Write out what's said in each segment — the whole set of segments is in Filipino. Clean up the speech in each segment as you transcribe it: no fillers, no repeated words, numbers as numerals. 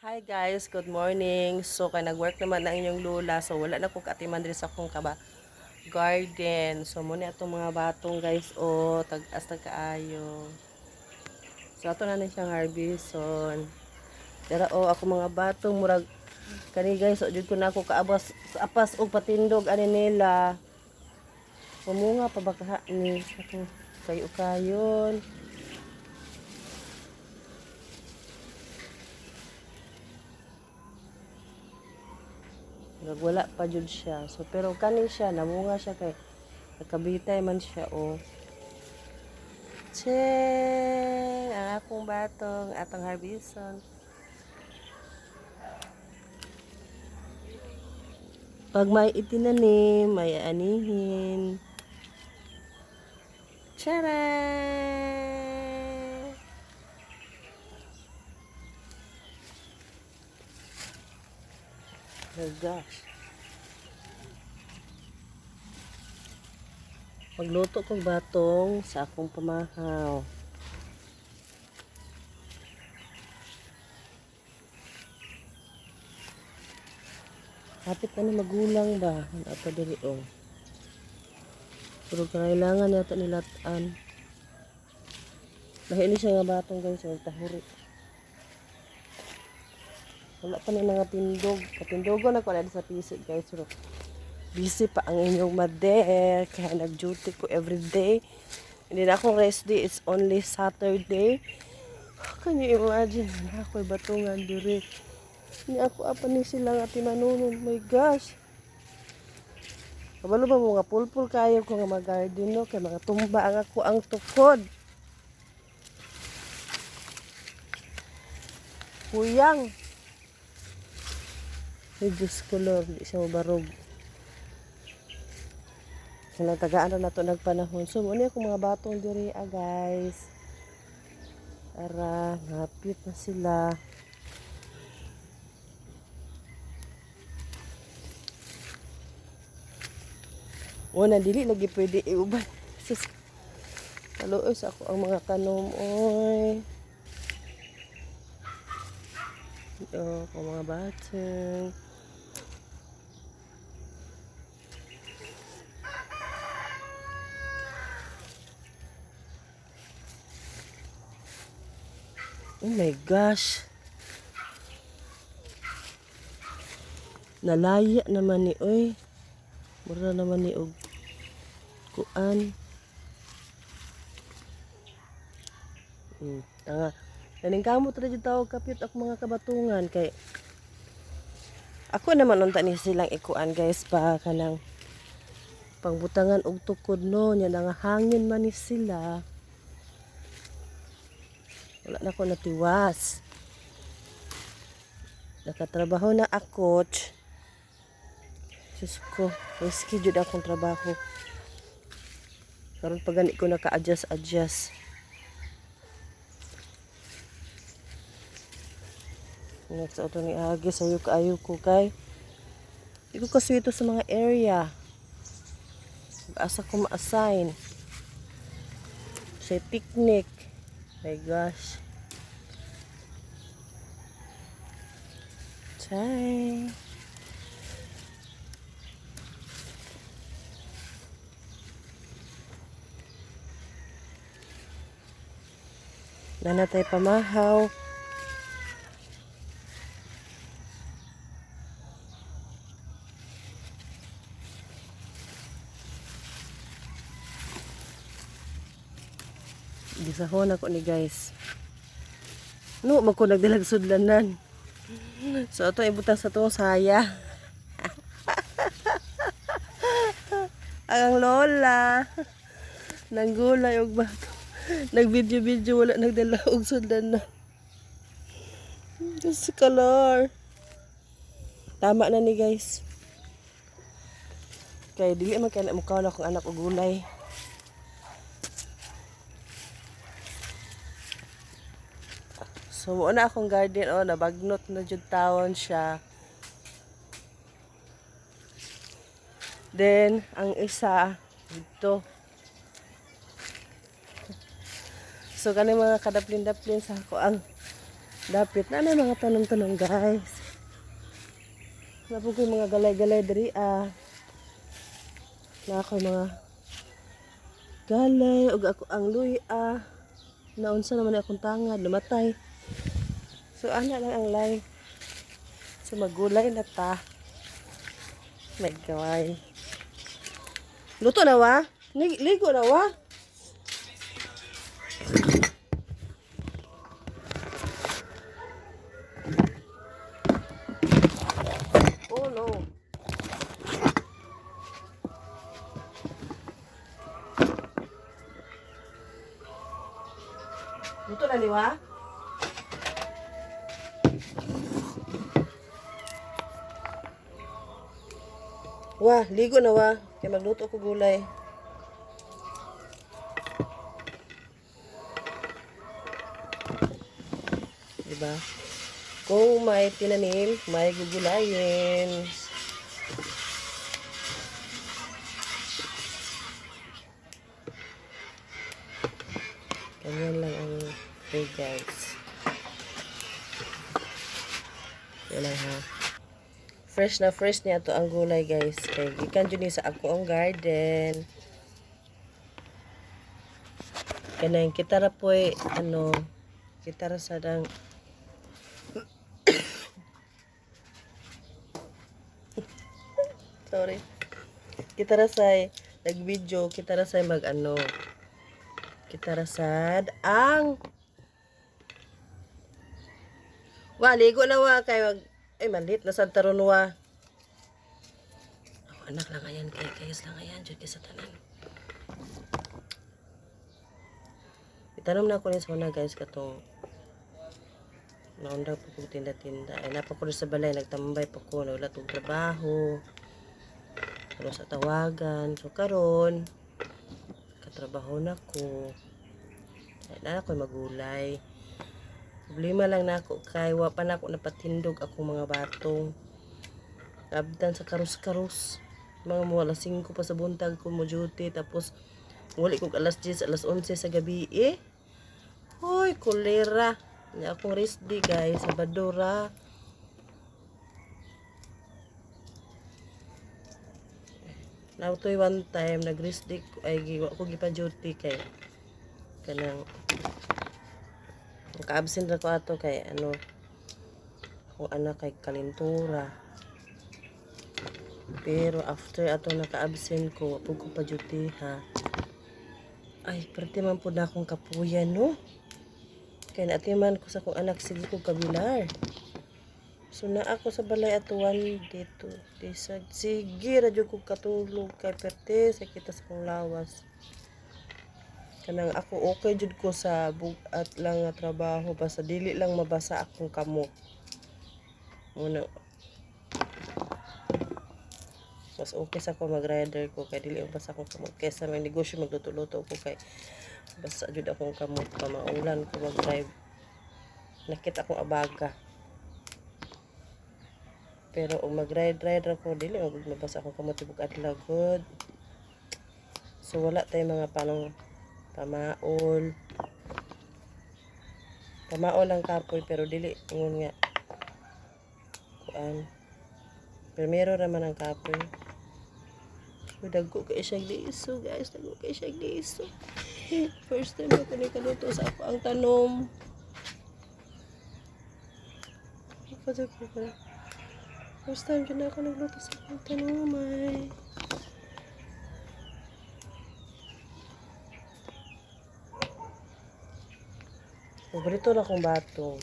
Hi guys, good morning. So kay nag-work naman ang inyong lula, so wala na ko katiman diri sa akong garden. So muna atong mga batong guys, tag-as na kaayo. So ato na siyang harbison. Dara ako mga batong murag kani guys, jud ko na ako kaabas apas og patindog ani nila. Pumunga pa baka ni ako kayo-kayon. Wala pa jud siya. So pero kani siya namunga siya kay nakabitay man siya Cheng! Ang akong batong atong harbison. Pag may itinanim, may anihin. Charan! Oh gosh. Magluto kong batong sa akong pamahaw. Hapit na ni magulang ba? Ano ato diri Pero kailangan yata nilatan. Dahil ni siya nga batong guys, tahuri. Wala pa ni mga tindog. Katindogon ako na sa pisig guys. Pero busy pa ang inyong mother. Kaya nag-duty ko everyday. Hindi na akong rest day. It's only Saturday. Can you imagine? Ako'y batungan diri. Ni ako apa ni sila nga tinanunon. My gosh. Kabalo ba mga pulpul kayo ko nga mag-garden no? Kaya mga tumba ang ako ang tukod. Kuyang. Ay Diyos ko Lord. Hindi siya mabarog. Natagaan na to nagpanahon. So, muna ako mga batong diri guys. Para, hapit na sila. Una, dili lagi pwede iuban. Sus, kaluos ako ang mga kanom. Oy. Ito, ako mga batong. Oh my gosh. Nalaya naman ni oy. Mura naman ni og kuan. Tanga. Kaning kamot ra jud tawag kapit ako mga kabatungan kay ako naman unta ni silang ikuan guys pa kanang pangbutangan og tukod no nya nga hangin man ni sila. Wala na ko natiwas. Nakatrabaho na ako. Diyos ko, risky jud akong trabaho. Karon pag gani ko naka-adjust. Next auto ni Agi sayo kaayo ko kay. Di ko kaswito sa mga area. Asa ko ma-assign. Sa picnic. My gosh. Chay. Nanatay pamahaw. Gisahon ako ni guys. No, magko nagdalag sudlanan. So ato ibutang sa tong saya. Ang lola. Nanggulay og bato. Nag-video wala nagdala og sudlanan. Just color. Tama na ni guys. Kay dili man kay na mukaw na akong anak og gulay. So, muna akong garden, nabagnot na jud tawon siya. Then, ang isa, dito. So, kani mga kadaplin-daplin sa ako ang Dapit na may mga tanong-tanong guys. Napon ko yung mga galay-galay diri na ako mga galay ug ako ang luya. Naunsa naman akong tangad lumatay. So ana lang ang live. So magulay na ta. My God. Luto na wa? Ligo na wa? Oh no. Luto na ni wa? Wah, ligo na wa. Kaya magluto ko gulay. Diba? Kung may tinanim, may gugulayin. Ganyan lang ang day guys. Yan lang ha. Fresh na fresh niya to ang gulay guys. Kaya gikan dyan sa ako ang garden. Kanang kitara po kitara sa dang sorry. Kitara sa nag-video, kitara sa kitara sad ang ligo na wa kay malit na sad taron wa. Oh, anak lang ayan kayas lang ayan jud sa tanan. Itanom na ako ni sa una guys katong naundang po kong tinda-tinda. Ay napa ko sa balay nagtambay pa ko wala tong trabaho. Ano sa tawagan. So karon katrabaho na ko. Ay na ako magulay. Problema lang na ako kay wa pa na ako napatindog akong mga batong. Abdan sa karus-karus. Mga mo alas 5 pa sa buntag ko mo duty tapos wali ko alas 10 alas 11 sa gabi Hoy, kolera. Nya akong rest day guys, Sabadora. Now to one time nag-rest day ay giwa ko gipa duty kay kanang ka-absent ra ko ato kay akong anak kay kalintura. Pero after ato naka-absent ko, pag ko pa duty ha. Ay, pwede man po na akong kapuyan, no? Kaya naatiman ko sa akong anak, sige ko kabilar. So na ako sa balay atuan dito. Sige, radyo ko katulog kay perte, sakita sa akong lawas. Kanang ako okay jud ko sa bugat lang nga trabaho basta dili lang mabasa akong kamot. Muna mas okay sa ko mag-rider ko kay dili mabasa akong kamot kaysa may negosyo magluto-luto ko kay basa jud akong kamot pa maulan ko mag-drive. Nakita akong abaga. Pero mag-ride ako dili mabasa akong kamot bugat lagod. So wala tay mga panong pamaol lang kapoy pero dili ingon nga kuan primero raman ang kapoy. So dagko kay siya giiso guys, dagko kay siya giiso. First time ako ni kaluto sa ako ang tanom. First time dyan ako nagluto sa akong tanom ay paborito na akong batong.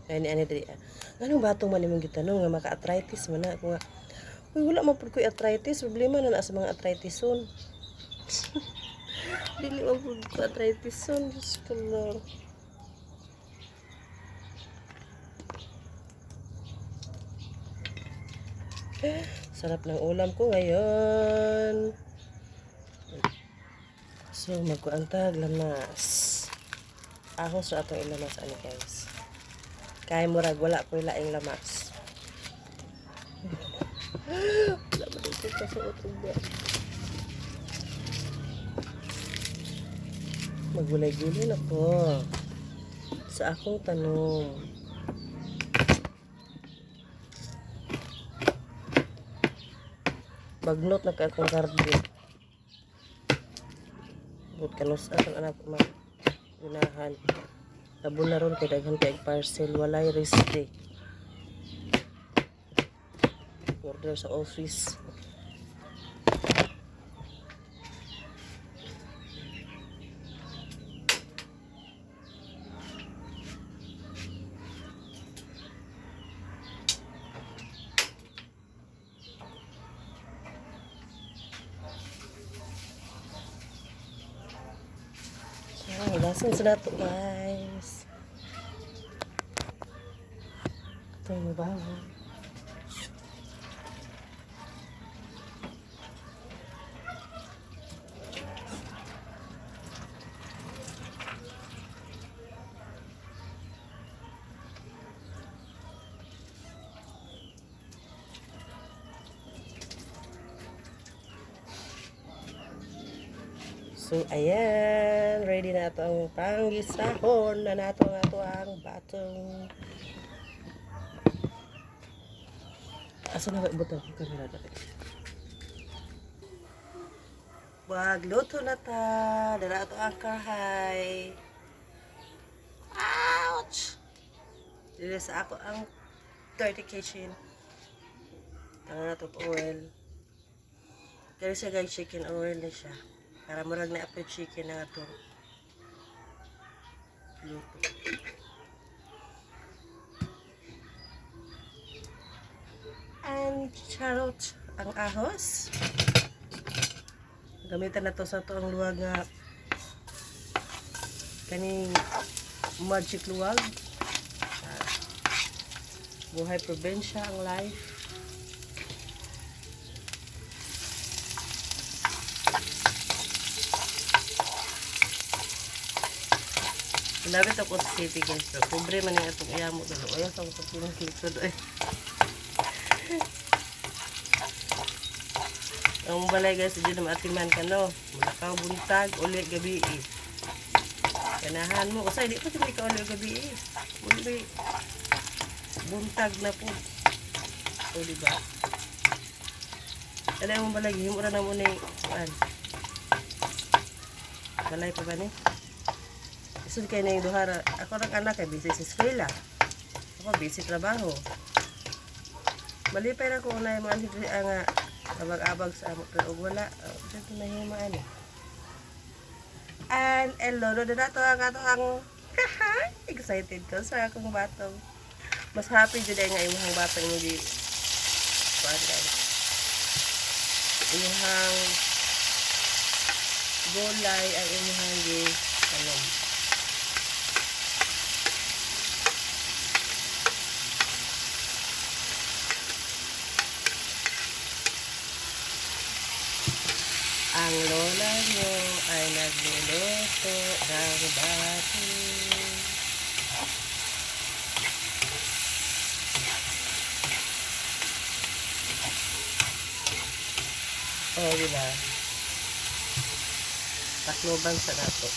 Ay ni diri. Anong batong man imong gitanong nga maka-arthritis man na ako nga. Uy, wala man pud koy arthritis, problema na sa mga arthritisun. Dili man pud ko arthritisun, Diyos ko Lord. Sarap ng ulam ko ngayon. So, magkuantag lamas. Ahos sa atong ilamas ani guys. Kay murag wala ko laing lamas. Wala mo dito sa utog ba. Magulay-gulay na ko sa akong tanong. Bagnot na ka akong garden. But kanus akong anak ko unahan. Tabon na ron kay daghan kay parcel. Walay reste. Order sa office. So, lasan sa dato guys. Ito yung mabaho. So, ayan. Ready na ito ang panggisahon na nato ang batong. Asa na ba butang ang kamera dati? Magluto na ta. Dala ito ang karhay. Ouch! Dili sa ako ang dirty kitchen. Tanga na ito oil. Kaya siya guys, chicken oil na siya. Para murag na apple chicken na ito. Luto. And charot ang ahos. Gamitan na to sa to ang luwag nga kaning magic luwag. Buhay probinsya ang life. Labit ako sa city guys. Pero pobre man yung itong iyamo doon. O yung sa mga pinaglikod. Ang balay guys, dyan na maatiman ka no. Mulakaw buntag, uli gabi eh. Kanahan mo. Usay, di pa hindi ka uli gabi eh. Uli. Buntag na po. O diba? Kaya yung balay, himura na mo na yung balay pa ba ni? Isod kayo na yung duhara. Ako ng anak ay busy sa eskwela. Ako busy trabaho. Malipay na ko na yung mga ang abag-abag sa amok. Pero wala. Dito na yung mga And hello, doon na ito ang excited ko sa akong batong. Mas happy dyan nga yung batong hindi kuhan guys. Inyong gulay ang inyong tanom. Ang lola nyo ay nagluluto ng bati. Oh, diba? Takloban sa nato.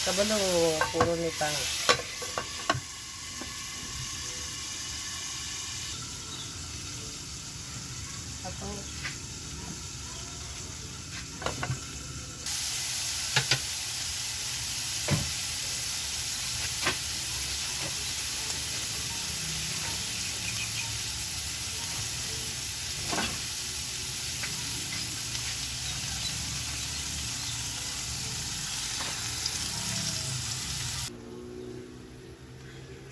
Kabalong puro ni pang.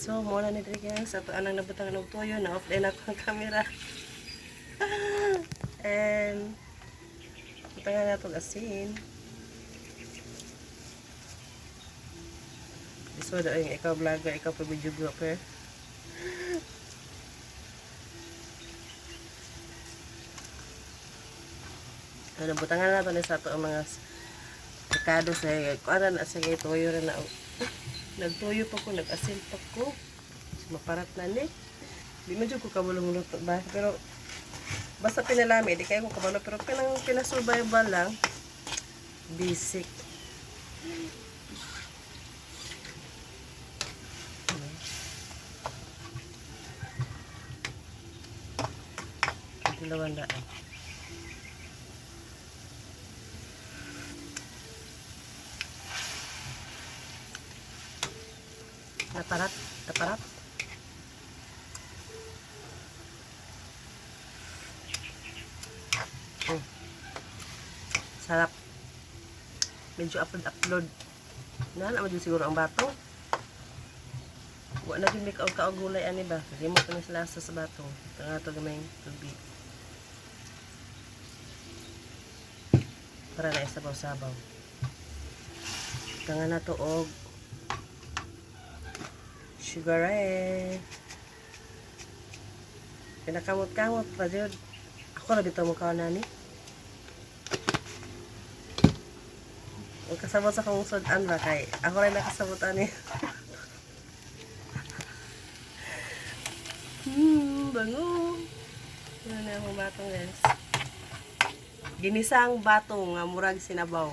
So, muna ni diri guys. Ato anang nabutang ng toyo. Na-offline ako ang camera. And, butangan na itong asin. So, doon ikaw vlogger, ikaw pa videographer. So, nabutangan na ito sa ito ang mga rekado sa kuana na sa toyo na nagtoyo pa ko, nag-asin pa ko. Maparat na ni. Di man dyan ko kabulong luto ba? Pero, Basta pinalami, di kayo ko kabalo. Pero pinasurvival lang. Basic. Dalawang daan. Naparat. Naparat. Sarap. Medyo upload. Naman din siguro ang batong. Huwag na din may kaog gulay ani ba? Kasi mo ito na sila sa batong. Ito nga ito gamay tubig. Para na isabaw-sabaw. Ito nga na ito og sugar pinakamot-kamot pa dyan. Ako na dito mo kawan nani. Huwag kasabot sa kong sudan ba kay ako rin nakasabotan eh. Bango. Ano na akong batong guys. Ginisang batong nga murag sinabaw.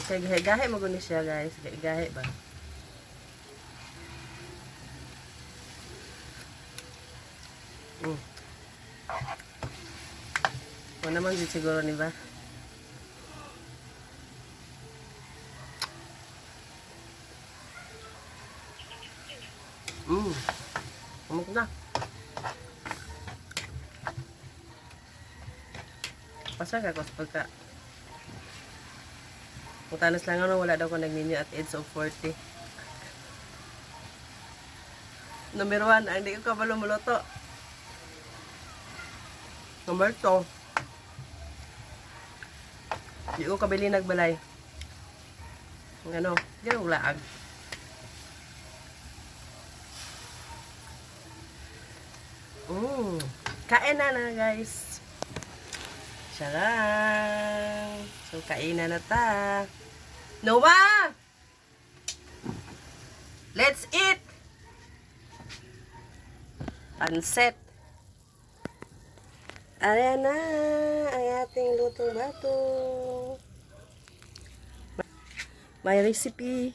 Kaya gahe-gahe mo guni siya guys. Gahe ba? O naman din siguro ni ba? Umok na. Pasag ako sa pagka. Kung tanas lang ano, wala daw ko nagninyo at age of 40. Number 1, ang hindi ko kabalo muluto. Number 2, hindi ko kabili nagbalay. Ang ano, hindi ko laag. Kain na guys. Charang. So, kainan na ta. Noah! Let's eat! Pansit. Ayan na ang ating lutong batong. May recipe.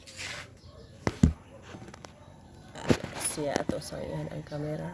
Siya ito sa iyan ang kamera.